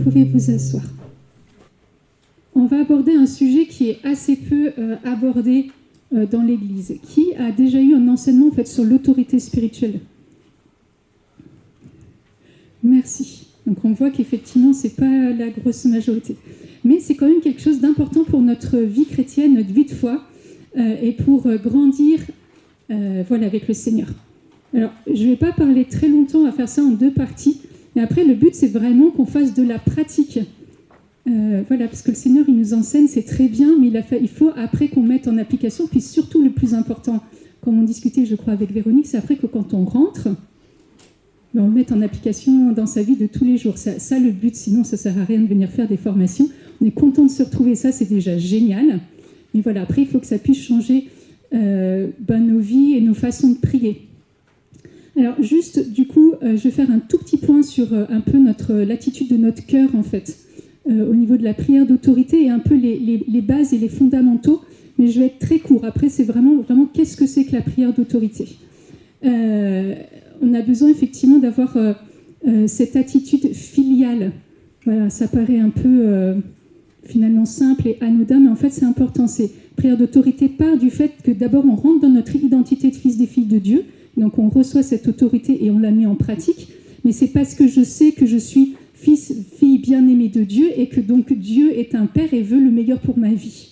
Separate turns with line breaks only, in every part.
pouvez vous asseoir. On va aborder un sujet qui est assez peu abordé dans l'Église. Qui a déjà eu un enseignement en fait, sur l'autorité spirituelle? Merci. Donc on voit qu'effectivement, ce n'est pas la grosse majorité. Mais c'est quand même quelque chose d'important pour notre vie chrétienne, notre vie de foi, et pour grandir avec le Seigneur. Alors, je ne vais pas parler très longtemps à faire ça en 2 parties, mais après, le but, c'est vraiment qu'on fasse de la pratique. Parce que le Seigneur, il nous enseigne, c'est très bien, mais il faut après qu'on mette en application. Puis surtout, le plus important, comme on discutait, je crois, avec Véronique, c'est après que quand on rentre, on le mette en application dans sa vie de tous les jours. Ça le but, sinon, ça ne sert à rien de venir faire des formations. On est content de se retrouver, ça, c'est déjà génial. Mais voilà, après, il faut que ça puisse changer nos vies et nos façons de prier. Alors, juste, du coup, je vais faire un tout petit point sur un peu l'attitude de notre cœur, en fait, au niveau de la prière d'autorité et un peu les bases et les fondamentaux. Mais je vais être très court. Après, c'est vraiment qu'est-ce que c'est que la prière d'autorité? On a besoin, effectivement, d'avoir cette attitude filiale. Voilà, ça paraît un peu, finalement, simple et anodin, mais en fait, c'est important. Prière d'autorité part du fait que, d'abord, on rentre dans notre identité de fils et filles de Dieu. Donc, on reçoit cette autorité et on la met en pratique. Mais c'est parce que je sais que je suis fils, fille bien-aimée de Dieu et que donc Dieu est un Père et veut le meilleur pour ma vie.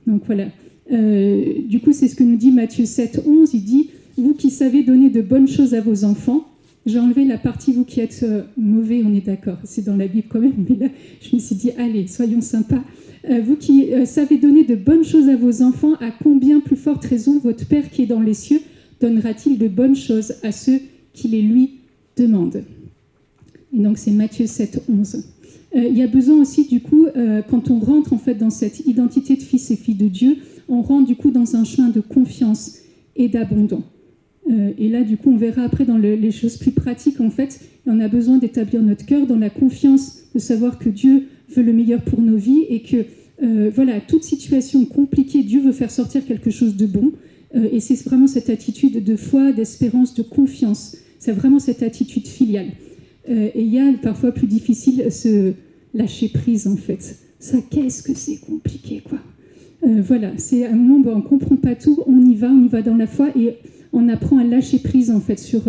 Donc, voilà. Du coup, c'est ce que nous dit Matthieu 7, 11. Il dit « Vous qui savez donner de bonnes choses à vos enfants », j'ai enlevé la partie « vous qui êtes mauvais », on est d'accord, c'est dans la Bible quand même, mais là, je me suis dit « Allez, soyons sympas ». Vous qui savez donner de bonnes choses à vos enfants, à combien plus forte raison votre Père qui est dans les cieux donnera-t-il de bonnes choses à ceux qui les lui demandent? Et donc, c'est Matthieu 7, 11. Il y a besoin aussi, du coup, quand on rentre en fait dans cette identité de fils et filles de Dieu, on rentre du coup dans un chemin de confiance et d'abandon. Et là, du coup, on verra après dans les choses plus pratiques, en fait, on a besoin d'établir notre cœur dans la confiance, de savoir que Dieu veut le meilleur pour nos vies et que, toute situation compliquée, Dieu veut faire sortir quelque chose de bon. Et c'est vraiment cette attitude de foi, d'espérance, de confiance. C'est vraiment cette attitude filiale. Et il y a parfois plus difficile ce lâcher prise, en fait. Ça, qu'est-ce que c'est compliqué, quoi. C'est un moment où on ne comprend pas tout, on y va dans la foi et on apprend à lâcher prise, en fait, sur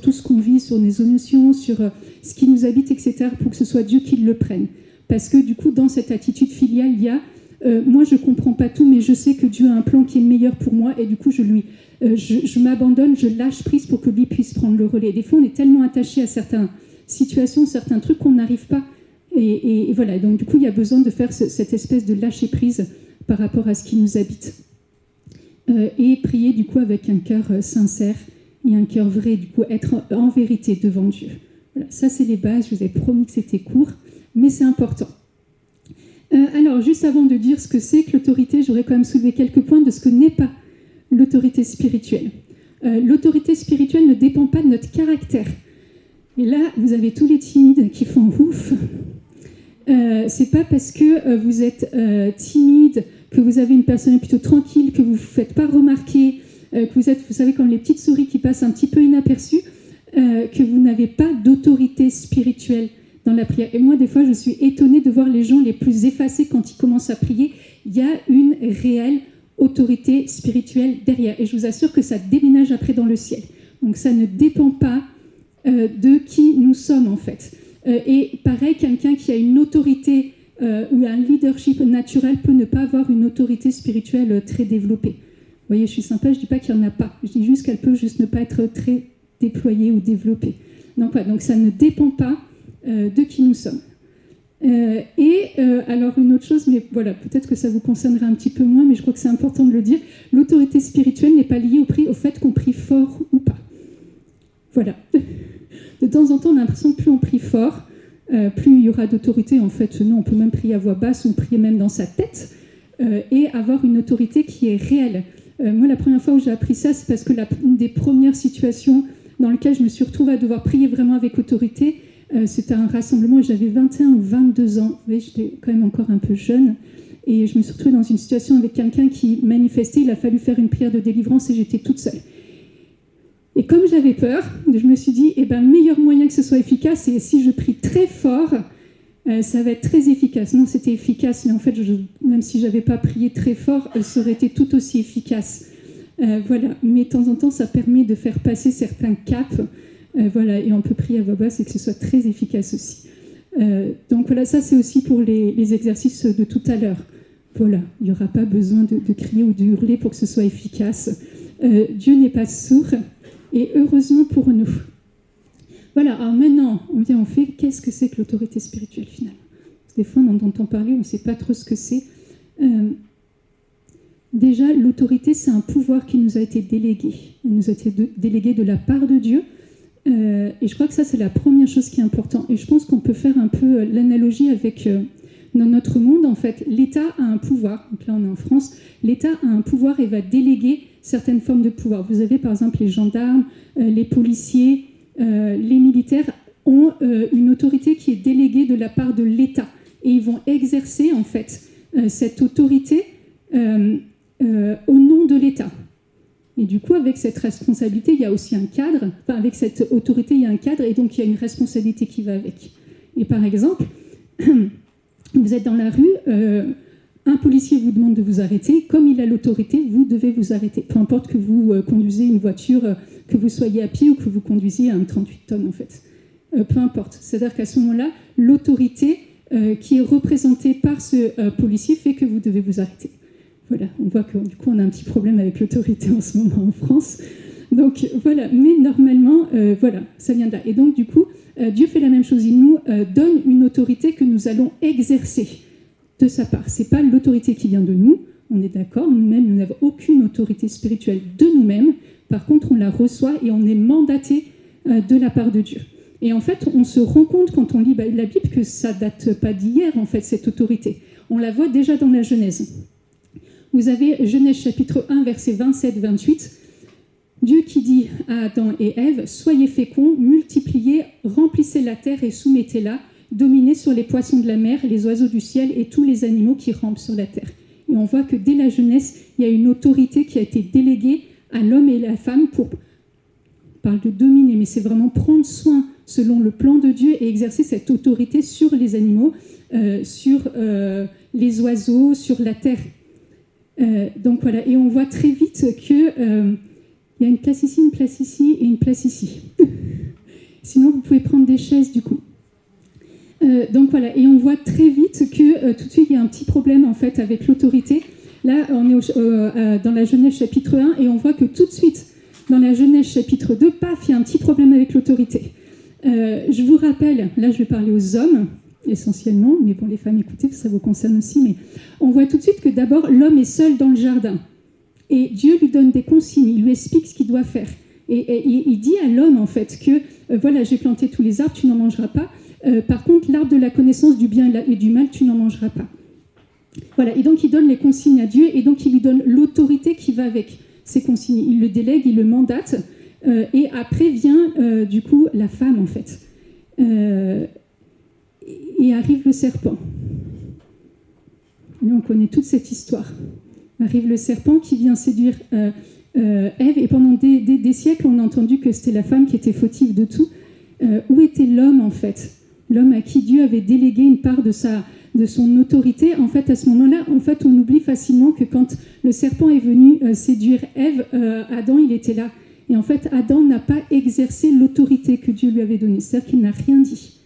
tout ce qu'on vit, sur nos émotions, sur ce qui nous habite, etc., pour que ce soit Dieu qui le prenne. Parce que, du coup, dans cette attitude filiale, il y a moi, je ne comprends pas tout, mais je sais que Dieu a un plan qui est meilleur pour moi et du coup, je m'abandonne, je lâche prise pour que lui puisse prendre le relais. Des fois, on est tellement attaché à certaines situations, certains trucs qu'on n'arrive pas. Et voilà, donc du coup, il y a besoin de faire cette espèce de lâcher prise par rapport à ce qui nous habite. Et prier, du coup, avec un cœur sincère et un cœur vrai, du coup, être en vérité devant Dieu. Voilà, ça, c'est les bases. Je vous ai promis que c'était court, mais c'est important. Alors, juste avant de dire ce que c'est que l'autorité, j'aurais quand même soulevé quelques points de ce que n'est pas l'autorité spirituelle. L'autorité spirituelle ne dépend pas de notre caractère. Et là, vous avez tous les timides qui font ouf. C'est pas parce que vous êtes timide, que vous avez une personnalité plutôt tranquille, que vous ne vous faites pas remarquer, que vous êtes, vous savez, comme les petites souris qui passent un petit peu inaperçues, que vous n'avez pas d'autorité spirituelle dans la prière. Et moi, des fois, je suis étonnée de voir les gens les plus effacés quand ils commencent à prier. Il y a une réelle autorité spirituelle derrière. Et je vous assure que ça déménage après dans le ciel. Donc, ça ne dépend pas de qui nous sommes, en fait. Et pareil, quelqu'un qui a une autorité ou un leadership naturel peut ne pas avoir une autorité spirituelle très développée. Vous voyez, je suis sympa, je ne dis pas qu'il n'y en a pas. Je dis juste qu'elle peut juste ne pas être très déployée ou développée. Donc ça ne dépend pas de qui nous sommes. Alors une autre chose, mais voilà, peut-être que ça vous concernera un petit peu moins, mais je crois que c'est important de le dire, l'autorité spirituelle n'est pas liée au fait qu'on prie fort ou pas. Voilà. De temps en temps, on a l'impression que plus on prie fort, plus il y aura d'autorité. En fait, nous, on peut même prier à voix basse, on prie même dans sa tête, et avoir une autorité qui est réelle. Moi, la première fois où j'ai appris ça, c'est parce que une des premières situations dans lesquelles je me suis retrouvée à devoir prier vraiment avec autorité, c'était un rassemblement, j'avais 21 ou 22 ans, vous voyez, j'étais quand même encore un peu jeune, et je me suis retrouvée dans une situation avec quelqu'un qui manifestait, il a fallu faire une prière de délivrance et j'étais toute seule. Et comme j'avais peur, je me suis dit, le meilleur moyen que ce soit efficace, c'est si je prie très fort, ça va être très efficace. Non, c'était efficace, mais en fait, même si je n'avais pas prié très fort, ça aurait été tout aussi efficace. Voilà. Mais de temps en temps, ça permet de faire passer certains caps. Voilà. Et on peut prier à voix basse et que ce soit très efficace aussi. Donc voilà, ça c'est aussi pour les exercices de tout à l'heure. Voilà, il n'y aura pas besoin de crier ou de hurler pour que ce soit efficace. Dieu n'est pas sourd, et heureusement pour nous. Voilà, alors maintenant, on fait qu'est-ce que c'est que l'autorité spirituelle finalement? Des fois, on entend parler, on ne sait pas trop ce que c'est. Déjà, l'autorité, c'est un pouvoir qui nous a été délégué. Il nous a été délégué de la part de Dieu. Et je crois que ça, c'est la première chose qui est importante. Et je pense qu'on peut faire un peu l'analogie avec dans notre monde. En fait, l'État a un pouvoir. Donc là, on est en France. L'État a un pouvoir et va déléguer certaines formes de pouvoir. Vous avez par exemple les gendarmes, les policiers, les militaires ont une autorité qui est déléguée de la part de l'État. Et ils vont exercer, en fait, cette autorité au nom de l'État. Et du coup, avec cette responsabilité, il y a aussi un cadre. Enfin, avec cette autorité, il y a un cadre, et donc il y a une responsabilité qui va avec. Et par exemple, vous êtes dans la rue, un policier vous demande de vous arrêter. Comme il a l'autorité, vous devez vous arrêter. Peu importe que vous conduisez une voiture, que vous soyez à pied ou que vous conduisiez un 38 tonnes, en fait. Peu importe. C'est-à-dire qu'à ce moment-là, l'autorité qui est représentée par ce policier fait que vous devez vous arrêter. Voilà, on voit que du coup on a un petit problème avec l'autorité en ce moment en France. Donc voilà, mais normalement, voilà, ça vient de là. Et donc du coup, Dieu fait la même chose. Il nous donne une autorité que nous allons exercer de sa part. C'est pas l'autorité qui vient de nous, on est d'accord. Nous-mêmes, nous n'avons aucune autorité spirituelle de nous-mêmes. Par contre, on la reçoit et on est mandaté de la part de Dieu. Et en fait, on se rend compte quand on lit la Bible que ça date pas d'hier, en fait, cette autorité. On la voit déjà dans la Genèse. Vous avez Genèse chapitre 1, versets 27-28. Dieu qui dit à Adam et Ève, « Soyez féconds, multipliez, remplissez la terre et soumettez-la, dominez sur les poissons de la mer, les oiseaux du ciel et tous les animaux qui rampent sur la terre. » Et on voit que dès la Genèse, il y a une autorité qui a été déléguée à l'homme et la femme pour, on parle de dominer, mais c'est vraiment prendre soin selon le plan de Dieu et exercer cette autorité sur les animaux, sur les oiseaux, sur la terre. Donc voilà, et on voit très vite qu'il y a une place ici et une place ici. Sinon, vous pouvez prendre des chaises du coup. Donc voilà, et on voit très vite que tout de suite, il y a un petit problème en fait avec l'autorité. Là, on est dans la Genèse chapitre 1 et on voit que tout de suite, dans la Genèse chapitre 2, paf, il y a un petit problème avec l'autorité. Je vous rappelle, là je vais parler aux hommes, essentiellement, mais bon, les femmes, écoutez, ça vous concerne aussi, mais on voit tout de suite que d'abord, l'homme est seul dans le jardin. Et Dieu lui donne des consignes, il lui explique ce qu'il doit faire. Et il dit à l'homme, en fait, que, voilà, j'ai planté tous les arbres, tu n'en mangeras pas. Par contre, l'arbre de la connaissance du bien et du mal, tu n'en mangeras pas. Voilà, et donc il donne les consignes à Dieu, et donc il lui donne l'autorité qui va avec ces consignes. Il le délègue, il le mandate, et après vient, du coup, la femme, en fait. Et arrive le serpent. Nous, on connaît toute cette histoire. Arrive le serpent qui vient séduire Ève, et pendant des siècles, on a entendu que c'était la femme qui était fautive de tout. Où était l'homme, en fait? L'homme à qui Dieu avait délégué une part de son autorité. En fait, à ce moment-là, en fait, on oublie facilement que quand le serpent est venu séduire Ève, Adam, il était là. Et en fait, Adam n'a pas exercé l'autorité que Dieu lui avait donnée. C'est-à-dire qu'il n'a rien dit.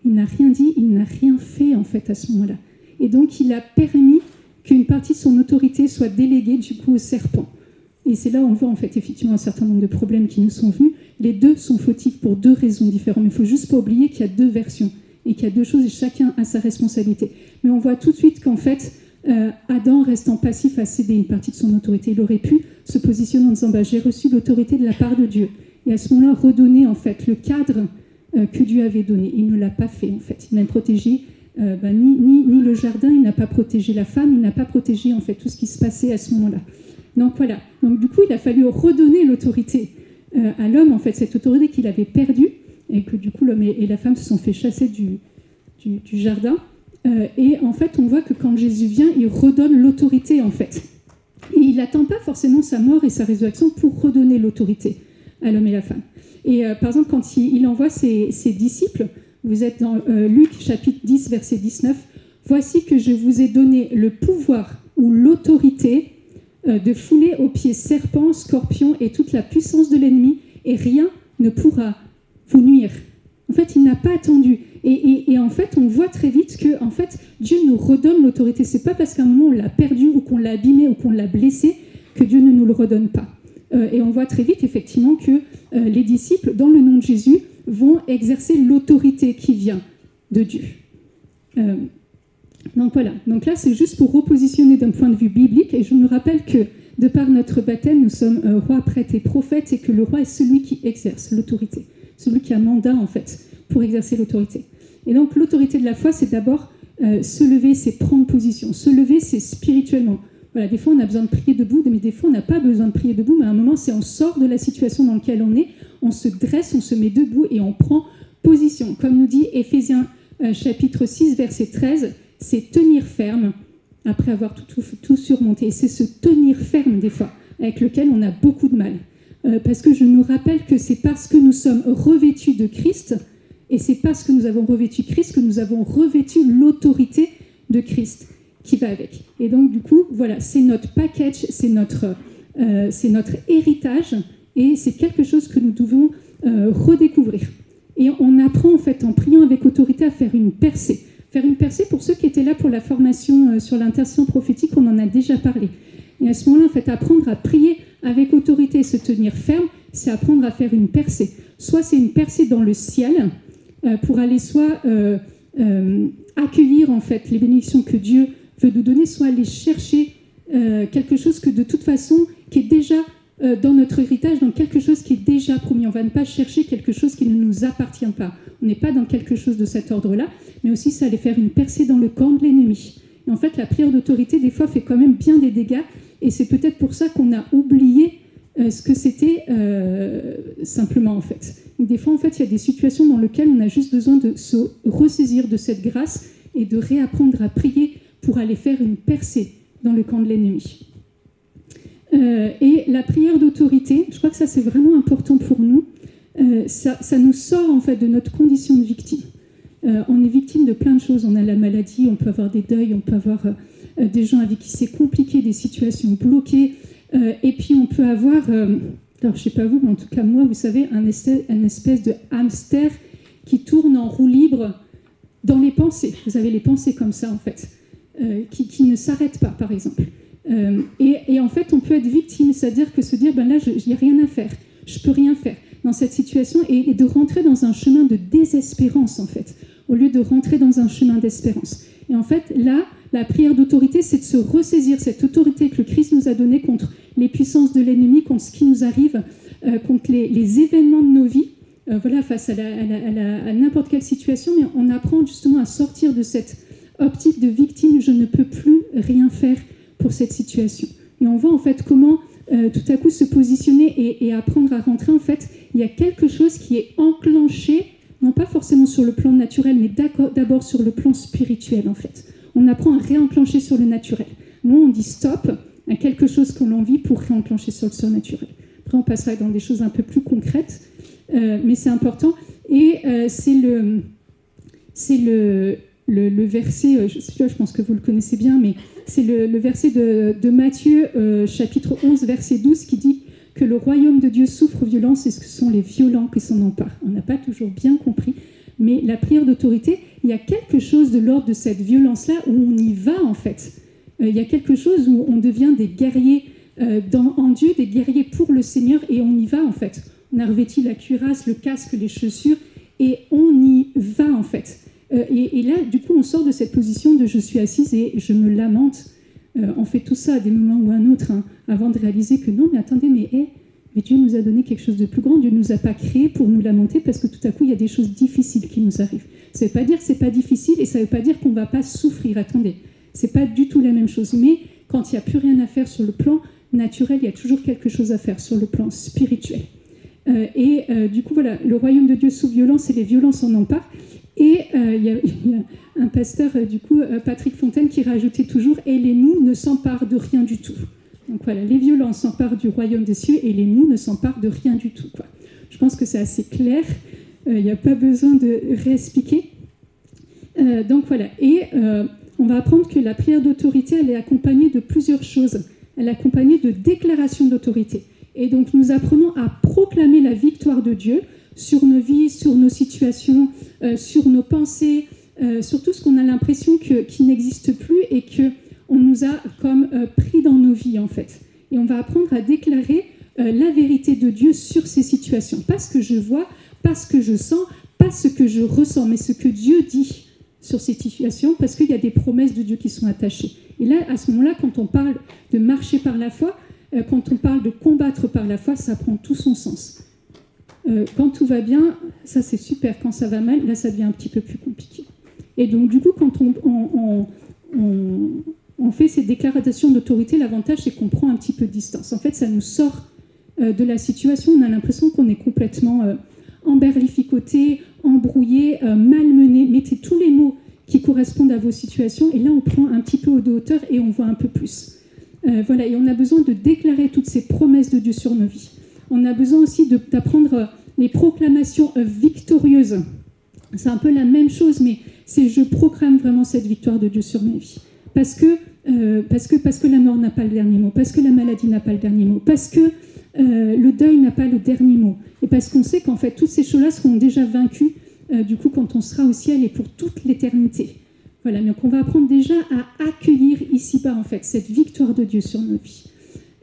Il n'a rien dit, il n'a rien fait, en fait, à ce moment-là. Et donc, il a permis qu'une partie de son autorité soit déléguée, du coup, au serpent. Et c'est là où on voit, en fait, effectivement, un certain nombre de problèmes qui nous sont venus. Les deux sont fautifs pour deux raisons différentes. Mais il ne faut juste pas oublier qu'il y a deux versions et qu'il y a deux choses et chacun a sa responsabilité. Mais on voit tout de suite qu'en fait, Adam, restant passif, a cédé une partie de son autorité. Il aurait pu se positionner en disant « j'ai reçu l'autorité de la part de Dieu ». Et à ce moment-là, redonner, en fait, le cadre que Dieu avait donné. Il ne l'a pas fait, en fait. Il n'a protégé ni le jardin, il n'a pas protégé la femme, il n'a pas protégé, en fait, tout ce qui se passait à ce moment-là. Donc voilà. Donc du coup, il a fallu redonner l'autorité à l'homme, en fait, cette autorité qu'il avait perdue, et que du coup, l'homme et la femme se sont fait chasser du jardin. Et en fait, on voit que quand Jésus vient, il redonne l'autorité, en fait. Et il n'attend pas forcément sa mort et sa résurrection pour redonner l'autorité à l'homme et la femme. Et par exemple, quand il envoie ses disciples Vous êtes dans Luc chapitre 10, verset 19. « Voici que je vous ai donné le pouvoir ou l'autorité de fouler aux pieds serpents, scorpions et toute la puissance de l'ennemi, et rien ne pourra vous nuire. » En fait, il n'a pas attendu. Et en fait, on voit très vite que en fait, Dieu nous redonne l'autorité. Ce n'est pas parce qu'à un moment on l'a perdu ou qu'on l'a abîmé ou qu'on l'a blessé que Dieu ne nous le redonne pas. Et on voit très vite, effectivement, que les disciples, dans le nom de Jésus, vont exercer l'autorité qui vient de Dieu. Donc voilà. Donc là, c'est juste pour repositionner d'un point de vue biblique. Et je nous rappelle que, de par notre baptême, nous sommes rois, prêtres et prophètes, et que le roi est celui qui exerce l'autorité. Celui qui a mandat, en fait, pour exercer l'autorité. Et donc, l'autorité de la foi, c'est d'abord se lever, c'est prendre position. Se lever, c'est spirituellement. Voilà, des fois, on a besoin de prier debout, mais des fois, on n'a pas besoin de prier debout. Mais à un moment, c'est on sort de la situation dans laquelle on est, on se dresse, on se met debout et on prend position. Comme nous dit Éphésiens chapitre 6, verset 13, c'est tenir ferme après avoir tout surmonté. Et c'est se tenir ferme, des fois, avec lequel on a beaucoup de mal. Parce que je nous rappelle que c'est parce que nous sommes revêtus de Christ, et c'est parce que nous avons revêtu Christ que nous avons revêtu l'autorité de Christ qui va avec. Et donc, du coup, voilà, c'est notre package, c'est notre héritage, et c'est quelque chose que nous devons redécouvrir. Et on apprend, en fait, en priant avec autorité, à faire une percée. Faire une percée, pour ceux qui étaient là pour la formation sur l'intercession prophétique, on en a déjà parlé. Et à ce moment-là, en fait, apprendre à prier avec autorité et se tenir ferme, c'est apprendre à faire une percée. Soit c'est une percée dans le ciel, pour aller soit accueillir, en fait, les bénédictions que Dieu veut nous donner, soit aller chercher quelque chose que de toute façon, qui est déjà dans notre héritage, dans quelque chose qui est déjà promis. On ne va pas chercher quelque chose qui ne nous appartient pas. On n'est pas dans quelque chose de cet ordre-là, mais aussi ça allait faire une percée dans le camp de l'ennemi. Et en fait, la prière d'autorité, des fois, fait quand même bien des dégâts, et c'est peut-être pour ça qu'on a oublié ce que c'était simplement, en fait. Des fois, en fait, il y a des situations dans lesquelles on a juste besoin de se ressaisir de cette grâce et de réapprendre à prier pour aller faire une percée dans le camp de l'ennemi. Et la prière d'autorité, je crois que ça, c'est vraiment important pour nous. Ça nous sort, en fait, de notre condition de victime. On est victime de plein de choses. On a la maladie, on peut avoir des deuils, on peut avoir des gens avec qui c'est compliqué, des situations bloquées. Et puis, on peut avoir... alors, je ne sais pas vous, mais en tout cas, moi, vous savez, un espèce de hamster qui tourne en roue libre dans les pensées. Vous avez les pensées comme ça, en fait, qui ne s'arrêtent pas, par exemple. Et en fait, on peut être victime, c'est-à-dire que se dire, ben là, il n'y a rien à faire, je ne peux rien faire dans cette situation, et de rentrer dans un chemin de désespérance, en fait, au lieu de rentrer dans un chemin d'espérance. Et en fait, là, la prière d'autorité, c'est de se ressaisir cette autorité que le Christ nous a donnée contre les puissances de l'ennemi, contre ce qui nous arrive, contre les événements de nos vies, voilà, face à n'importe quelle situation, mais on apprend justement à sortir de cette optique de victime, je ne peux plus rien faire pour cette situation. Et on voit en fait comment tout à coup se positionner et apprendre à rentrer, en fait, il y a quelque chose qui est enclenché, non pas forcément sur le plan naturel, mais d'abord sur le plan spirituel, en fait. On apprend à réenclencher sur le naturel. Moi, on dit stop à quelque chose que l'on vit pour réenclencher sur le surnaturel. Après, on passera dans des choses un peu plus concrètes, mais c'est important. Et c'est le verset, celui-là, je pense que vous le connaissez bien, mais c'est le verset de Matthieu, chapitre 11, verset 12, qui dit que le royaume de Dieu souffre violence et ce sont les violents qui s'en emparent. On n'a pas toujours bien compris, mais la prière d'autorité, il y a quelque chose de l'ordre de cette violence-là où on y va, en fait. Il y a quelque chose où on devient des guerriers en Dieu, des guerriers pour le Seigneur, et on y va, en fait. On a revêtu la cuirasse, le casque, les chaussures, et on y va, en fait. Et là, du coup, on sort de cette position de « je suis assise et je me lamente ». On fait tout ça à des moments ou à un autre, hein, avant de réaliser que non, mais attendez, mais Dieu nous a donné quelque chose de plus grand. Dieu ne nous a pas créés pour nous lamenter parce que tout à coup, il y a des choses difficiles qui nous arrivent. Ça ne veut pas dire que ce n'est pas difficile et ça ne veut pas dire qu'on ne va pas souffrir. Attendez, ce n'est pas du tout la même chose. Mais quand il n'y a plus rien à faire sur le plan naturel, il y a toujours quelque chose à faire sur le plan spirituel. Du coup, voilà, le royaume de Dieu sous violence et les violences en emparent. Et il y a un pasteur, du coup, Patrick Fontaine, qui rajoutait toujours « et les mous ne s'emparent de rien du tout ». Donc voilà, les violences s'emparent du royaume des cieux et les mous ne s'emparent de rien du tout, quoi. Je pense que c'est assez clair. Il n'y a pas besoin de réexpliquer. Donc voilà, et on va apprendre que la prière d'autorité, elle est accompagnée de plusieurs choses. Elle est accompagnée de déclarations d'autorité. Et donc nous apprenons à proclamer la victoire de Dieu sur nos vies, sur nos situations, sur nos pensées, sur tout ce qu'on a l'impression qui n'existe plus et qu'on nous a comme pris dans nos vies en fait. Et on va apprendre à déclarer la vérité de Dieu sur ces situations. Pas ce que je vois, pas ce que je sens, pas ce que je ressens, mais ce que Dieu dit sur ces situations, parce qu'il y a des promesses de Dieu qui sont attachées. Et là, à ce moment-là, quand on parle de marcher par la foi, quand on parle de combattre par la foi, ça prend tout son sens. Quand tout va bien, ça c'est super. Quand ça va mal, là ça devient un petit peu plus compliqué. Et donc du coup, quand on fait ces déclarations d'autorité, l'avantage c'est qu'on prend un petit peu de distance. En fait, ça nous sort de la situation. On a l'impression qu'on est complètement emberlificoté, embrouillé, malmené. Mettez tous les mots qui correspondent à vos situations et là on prend un petit peu de hauteur et on voit un peu plus. Voilà, et on a besoin de déclarer toutes ces promesses de Dieu sur nos vies. On a besoin aussi d'apprendre les proclamations victorieuses. C'est un peu la même chose, mais c'est je proclame vraiment cette victoire de Dieu sur ma vie. Parce que la mort n'a pas le dernier mot, parce que la maladie n'a pas le dernier mot, parce que le deuil n'a pas le dernier mot. Et parce qu'on sait qu'en fait, toutes ces choses-là seront déjà vaincues, du coup, quand on sera au ciel et pour toute l'éternité. Voilà, donc on va apprendre déjà à accueillir ici-bas, en fait, cette victoire de Dieu sur nos vies.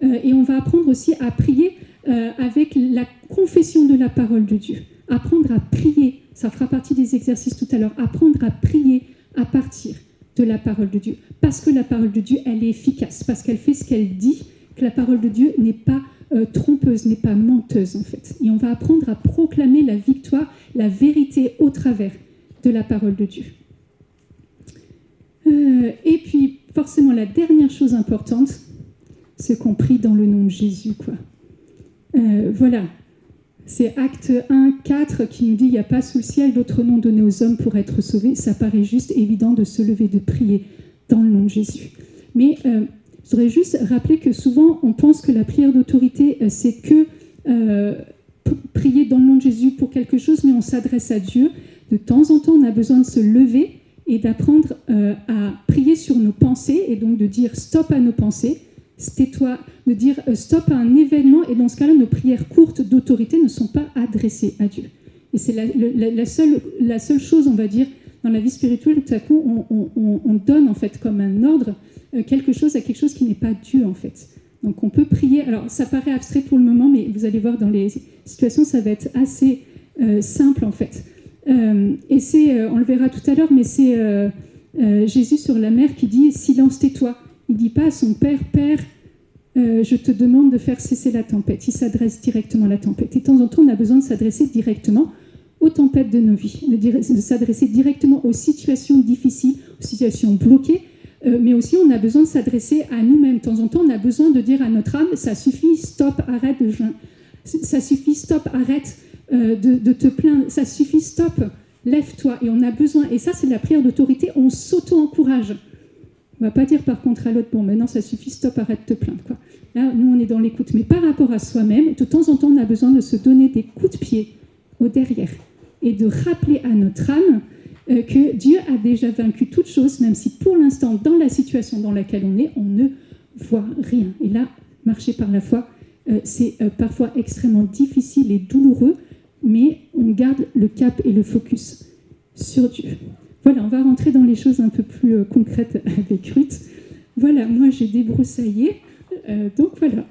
Et on va apprendre aussi à prier avec la confession de la parole de Dieu. Apprendre à prier, ça fera partie des exercices tout à l'heure, apprendre à prier à partir de la parole de Dieu. Parce que la parole de Dieu, elle est efficace, parce qu'elle fait ce qu'elle dit, que la parole de Dieu n'est pas trompeuse, n'est pas menteuse, en fait. Et on va apprendre à proclamer la victoire, la vérité au travers de la parole de Dieu. Et puis, forcément, la dernière chose importante, c'est qu'on prie dans le nom de Jésus, quoi. Voilà, c'est Acte 1, 4 qui nous dit « Il n'y a pas sous le ciel d'autre nom donné aux hommes pour être sauvés ». Ça paraît juste évident de se lever, de prier dans le nom de Jésus. Mais je voudrais juste rappeler que souvent, on pense que la prière d'autorité, c'est que prier dans le nom de Jésus pour quelque chose, mais on s'adresse à Dieu. De temps en temps, on a besoin de se lever et d'apprendre à prier sur nos pensées, et donc de dire stop à nos pensées, tais-toi, de dire stop à un événement, et dans ce cas-là, nos prières courtes d'autorité ne sont pas adressées à Dieu. Et c'est la seule chose, on va dire, dans la vie spirituelle, où tout à coup, on donne en fait comme un ordre quelque chose à quelque chose qui n'est pas Dieu en fait. Donc on peut prier, alors ça paraît abstrait pour le moment, mais vous allez voir dans les situations, ça va être assez simple en fait. Et c'est, on le verra tout à l'heure, mais c'est Jésus sur la mer qui dit « Silence, tais-toi ». Il ne dit pas à son Père « Père, je te demande de faire cesser la tempête ». Il s'adresse directement à la tempête. Et de temps en temps, on a besoin de s'adresser directement aux tempêtes de nos vies, de s'adresser directement aux situations difficiles, aux situations bloquées, mais aussi on a besoin de s'adresser à nous-mêmes. De temps en temps, on a besoin de dire à notre âme « Ça suffit, stop, arrête de jeûner. Ça suffit, stop, arrête de te plaindre. Ça suffit, stop, lève-toi. » Et on a besoin, et ça c'est la prière d'autorité, on s'auto-encourage. On ne va pas dire par contre à l'autre, bon maintenant ça suffit, stop, arrête de te plaindre, quoi. Là, nous on est dans l'écoute. Mais par rapport à soi-même, de temps en temps on a besoin de se donner des coups de pied au derrière et de rappeler à notre âme que Dieu a déjà vaincu toute chose, même si pour l'instant, dans la situation dans laquelle on est, on ne voit rien. Et là, marcher par la foi, c'est parfois extrêmement difficile et douloureux, mais on garde le cap et le focus sur Dieu. Voilà, on va rentrer dans les choses un peu plus concrètes avec Ruth. Voilà, moi j'ai débroussaillé, donc voilà.